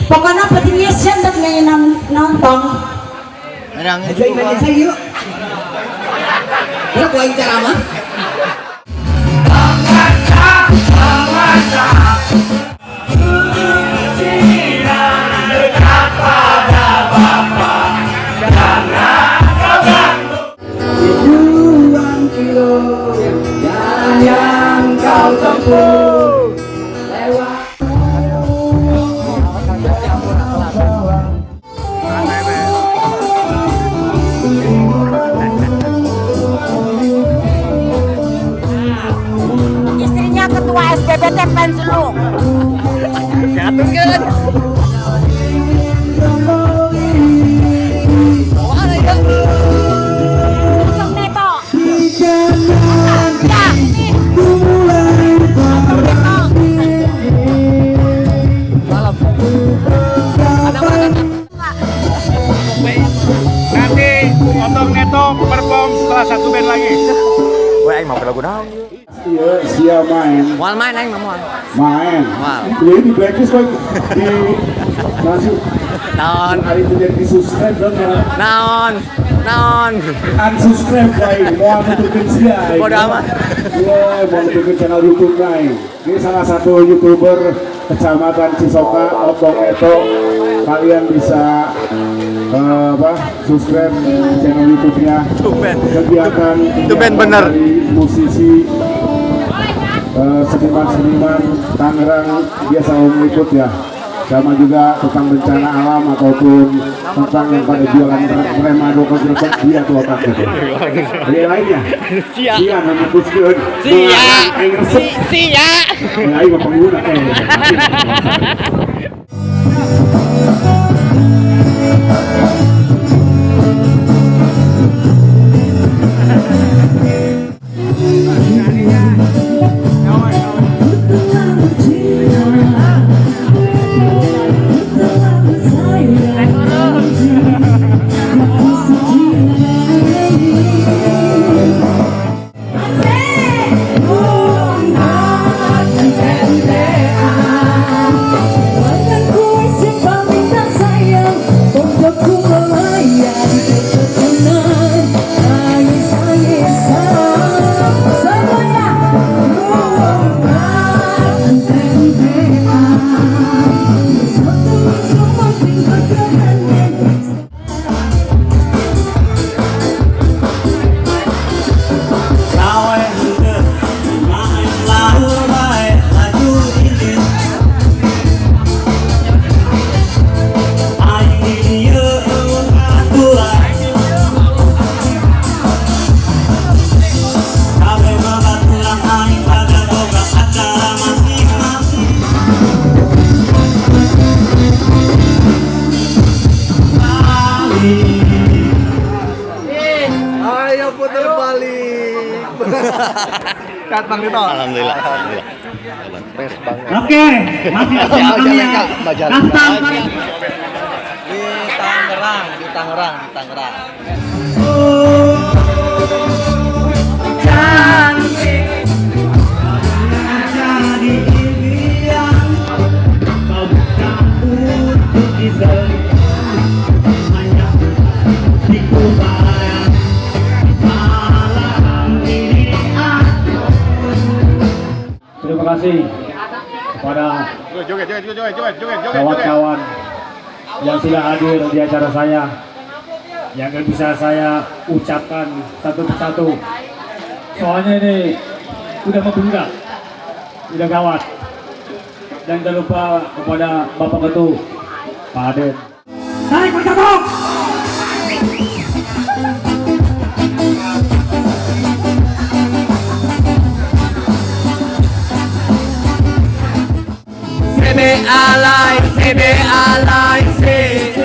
Pokoknya pentingnya sendat nyanyi nonton. Ajain aja saya yuk. Ya kuain ceramah. Yang kau tempuh lewat Istrinya ketua SBBT Pensulu. Jatuh kan? Untuk Neto. Nanti Otong Neto perform setelah satu band lagi. Wah, aing mau lagu naon? Iya, sia main. Moal main aing mah Main. Moal. Jadi di blacklist kok di masuk. Naon? Hari itu jadi di subscribe dong ya. Naon? Unsubscribe kain, mau nutupin sia. Bodo amat. Iya, mau nutupin channel YouTube kain. Ini salah satu YouTuber Kecamatan Cisoka, Otong Neto. Kalian bisa subscribe channel YouTube-nya. Kegiatan bener. dari musisi seniman-seniman Tangerang dia selalu meliput ya, sama juga tentang bencana alam ataupun tentang yang pada jualan remado ke gerbek dia tuh otaknya tuh. Jadi yang lainnya dia memutuskan Sia. ya ayo pengguna Ayo putar balik. Kat Bang Dito. Alhamdulillah. Best banget. Oke, masih kesempatan Kantang Di Tangerang. cantik jadi impian kau bukan untuk desain hanya di kubaran malam ini aku. Terima kasih kepada kawan-kawan yang sudah hadir di acara saya, yang gak bisa saya ucapkan satu persatu soalnya ini udah membengkak, udah gawat. Dan jangan lupa kepada Bapak Ketua Pak Aden. Tarik bergabung. CB alay, CB alay, CB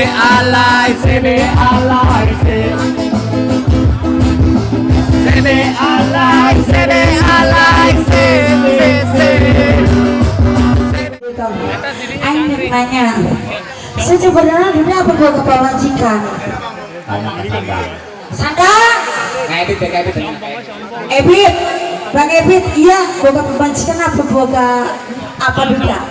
alay, CB alay, CB alay, CB alay, Aing nanya, sebenarnya dunia apa gua kepawajikan? Sandang. Ebit, Bang Ebit, iya, gua kepawajikan apa gua apa dunia?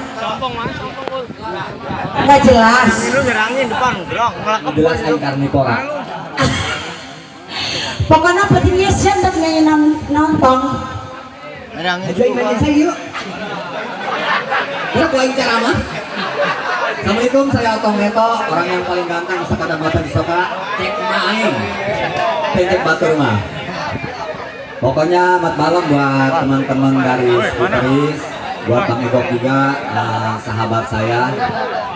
Nggak jelas. Lu nyerangin depan, gerong, malah Jelas aing karnivora. Pokoknya pentingnya sendat nyanyi nonton. nyerangin. Aja aing nanya saya yuk. Ya aing ceramah. Assalamualaikum, saya Otong Neto, orang yang paling ganteng sekada mata di soka. Cek main. Cek batur mah. Pokoknya mat malam buat teman-teman dari Skuteris, buat Bang Ego juga, sahabat saya.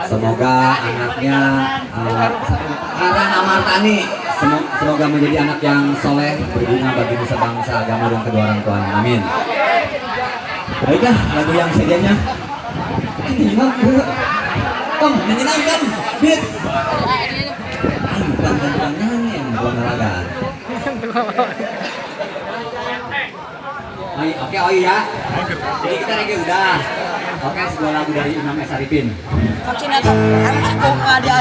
Semoga anaknya Rara Amartani semoga menjadi anak yang soleh, berguna bagi nusa bangsa, agama dan kedua orang tuanya. Amin. Baiklah, lagu yang sedianya. Om, menyenangkan, beat. Bukan nyanyi, bukan olahraga. Oke, ya. Jadi kita lagi udah. Oke, sebuah lagu dari Imam S. Arifin. Vaksin atau anak sekolah nggak ada.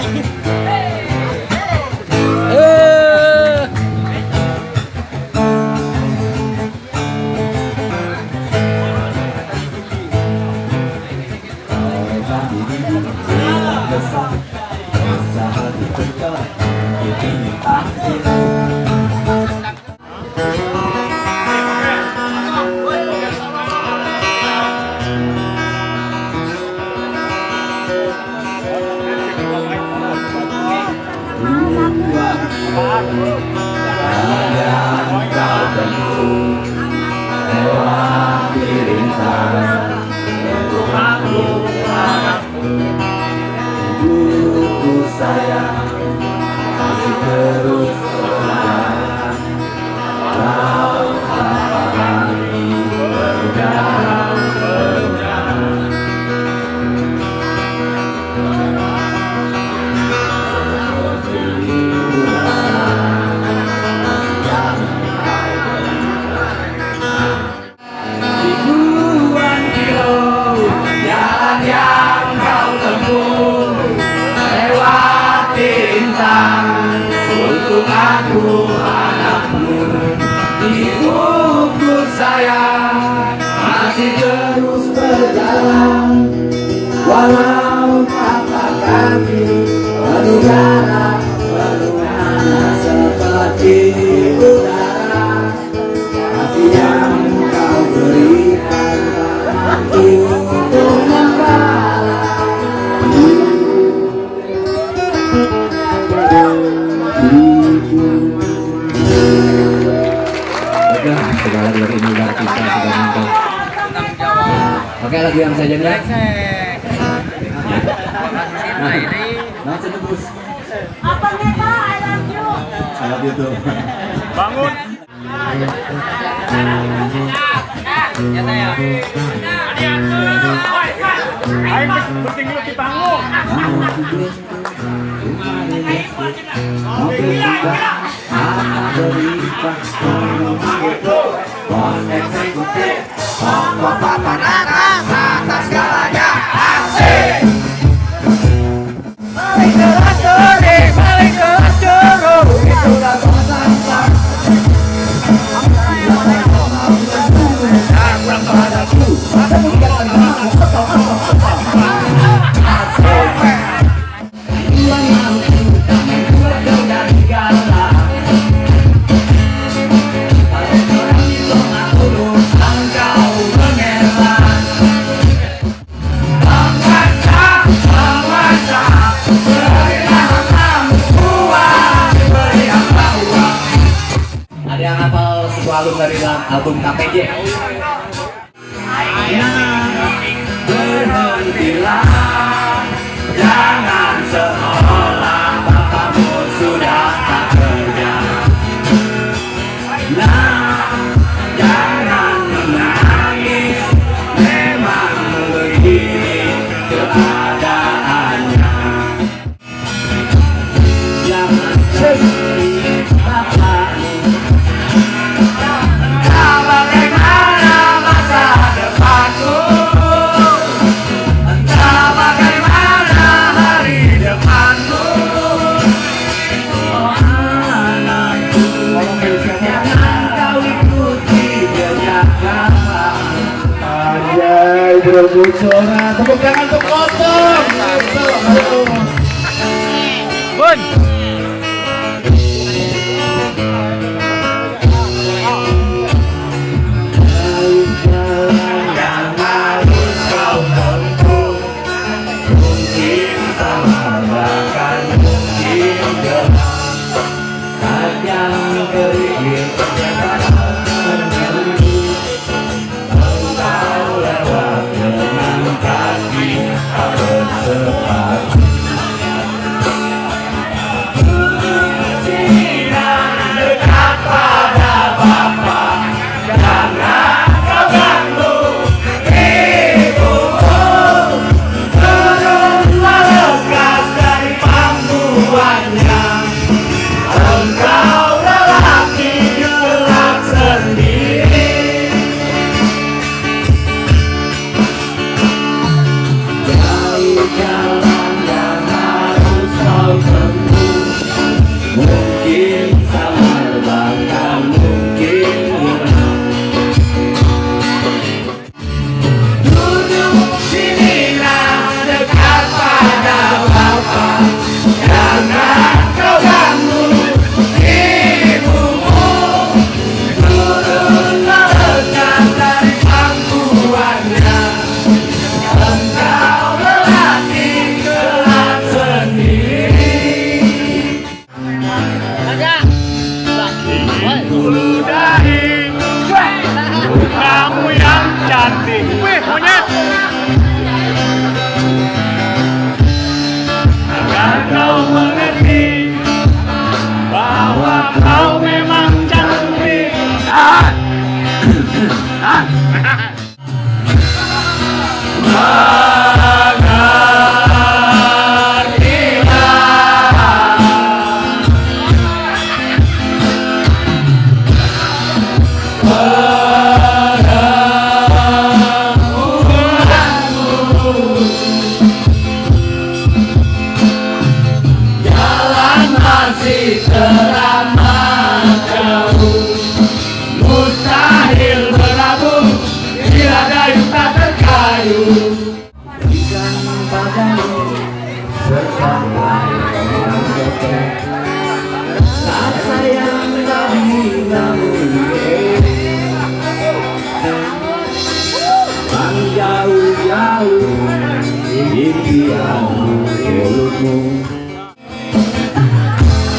Walau tapak kaki berudara, berudara seperti udara, kasih yang kau berikan untuk membara. Oke, segala dari ini luar kita sudah nonton. Oke, lagu yang saya jadi. Nah, tebus. Apa nih Pak? I love you. I love you too. Bangun. Ayo penting lu di panggung. Atas segalanya asik. Ada yang hafal sebuah album dari album KPJ? Berhentilah, jangan seolah bapakmu sudah tak kerja. Nah, jangan menangis, memang begini keadaannya. Jangan sedih bapakmu, entah bagaimana masa depanku, entah bagaimana hari depan. Bucora, tepuk tangan untuk Otong. Bun. Kamu yang cantik. Wih, monyet. Agar kau mengerti bahwa kau memang cantik.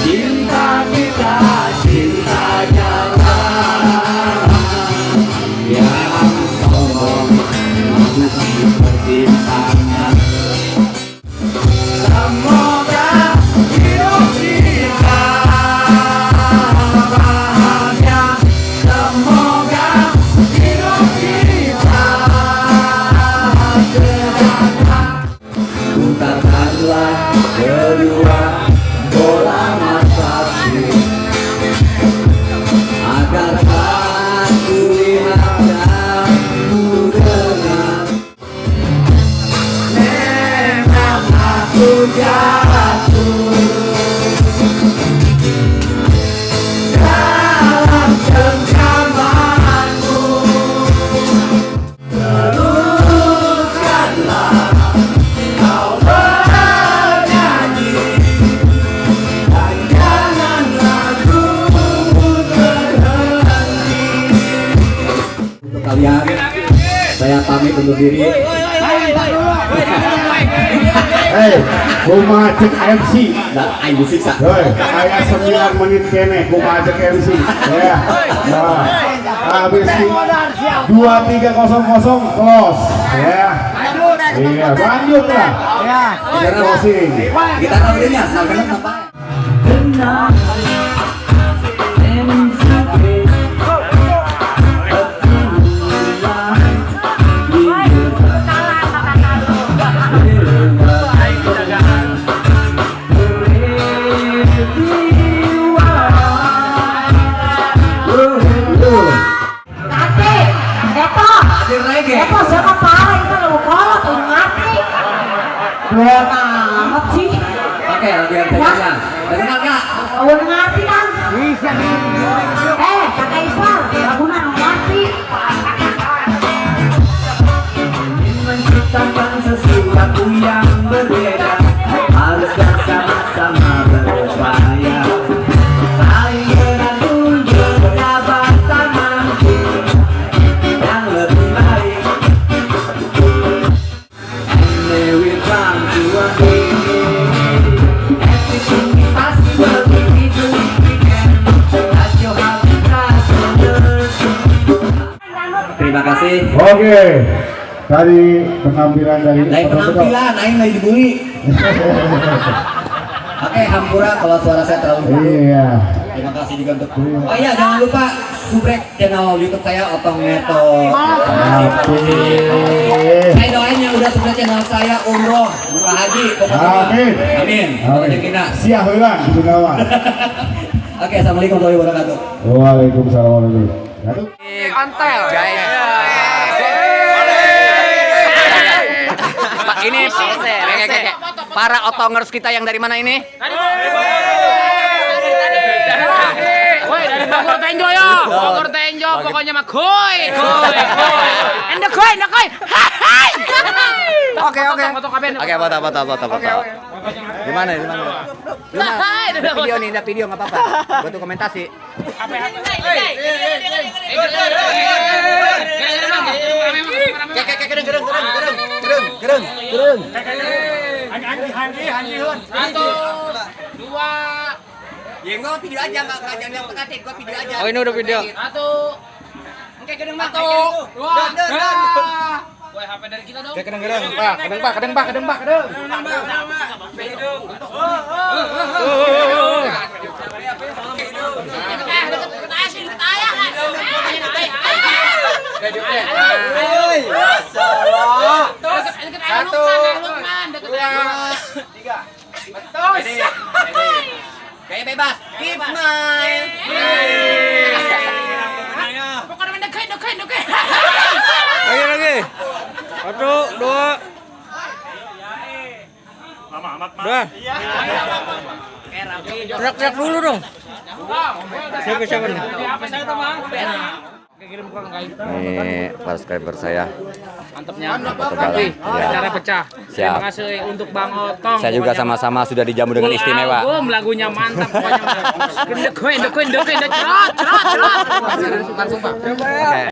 Cinta kita, cinta jalan yang sombong untuk persimpangan. Semoga hidup kita bahagia. Semoga hidup kita sederhana. Putarkanlah kedua bola mataku agar aku lihat dan ku dengar. Memang aku jatuh dalam genggamanmu. Teruskanlah kau bernyanyi dan jangan lagumu berhenti. Untuk kalian, saya pamit undur diri. Hei, kumaha cek MC. Dan ayo siksa. Hei, aya 9 menit kene kumaha cek MC. Ya. Nah, habis 23.00 close. Ya. Iya, lanjut lah. Ya. Closing. Kita taruhnya sampai sampai. Epo siapa parah itu lo kolot lo mati. Dua amat sih. Oke, lagi yang tanya. Dengar nggak? Udah ngerti kan? Bisa. Kakak Ispar, lagunan mati. sesuatu yang berbeda, harus bersama-sama berupaya, saling menunjuk jabatan nanti yang lebih baik. And they will come to a day, everything is possible if we do it we can. That's your heart to trust and learn. Terima kasih. Oke, dari penampilan dari Lain penampilan, aing lagi dibully. Oke, hampura kalau suara saya terlalu bagus. Iya. Terima kasih juga untuk. Oh iya, jangan lupa subrek channel YouTube saya Otong Neto. Saya doain yang udah subrek channel saya umroh, buka haji, pokoknya. Amin. Amin. Pokoknya kita. Siap heula gitu nawa. Oke, assalamualaikum warahmatullahi wabarakatuh. Waalaikumsalam warahmatullahi wabarakatuh. Ontel guys. Pak ini para otongers kita yang dari mana ini? Woi, dari Bogor Tenjo yo. Bogor Tenjo pokoknya mah koi. Endek koi. Hai. Oke. Foto kabeh. Oke, foto. Gimana? Video nih, ada video nggak apa-apa. Buat dokumentasi. Gereng. Satu, dua. Ya enggak video aja, enggak jangan yang tekatin, gua video aja. Oh, ini udah video. Satu. Oke, gedeng mah. Satu, dua. Woi, HP dari kita dong. Gedeng, Pak. Deket asin, deket ayah kan. Deket ayah Lukman, deket ayah. Kayak bebas. Keep smile. Pokoknya mendekai. Lagi. 1, 2. Udah. Teriak dulu dong. Siapa nih? Apa saya tuh, Bang? Ini subscriber saya. Mantapnya. Fotografi. Ya. Cara pecah. Siap. Terima kasih untuk Bang Otong. Saya juga sama-sama sudah dijamu dengan istimewa. Lagunya mantap pokoknya. Ndek, cerot. Oke.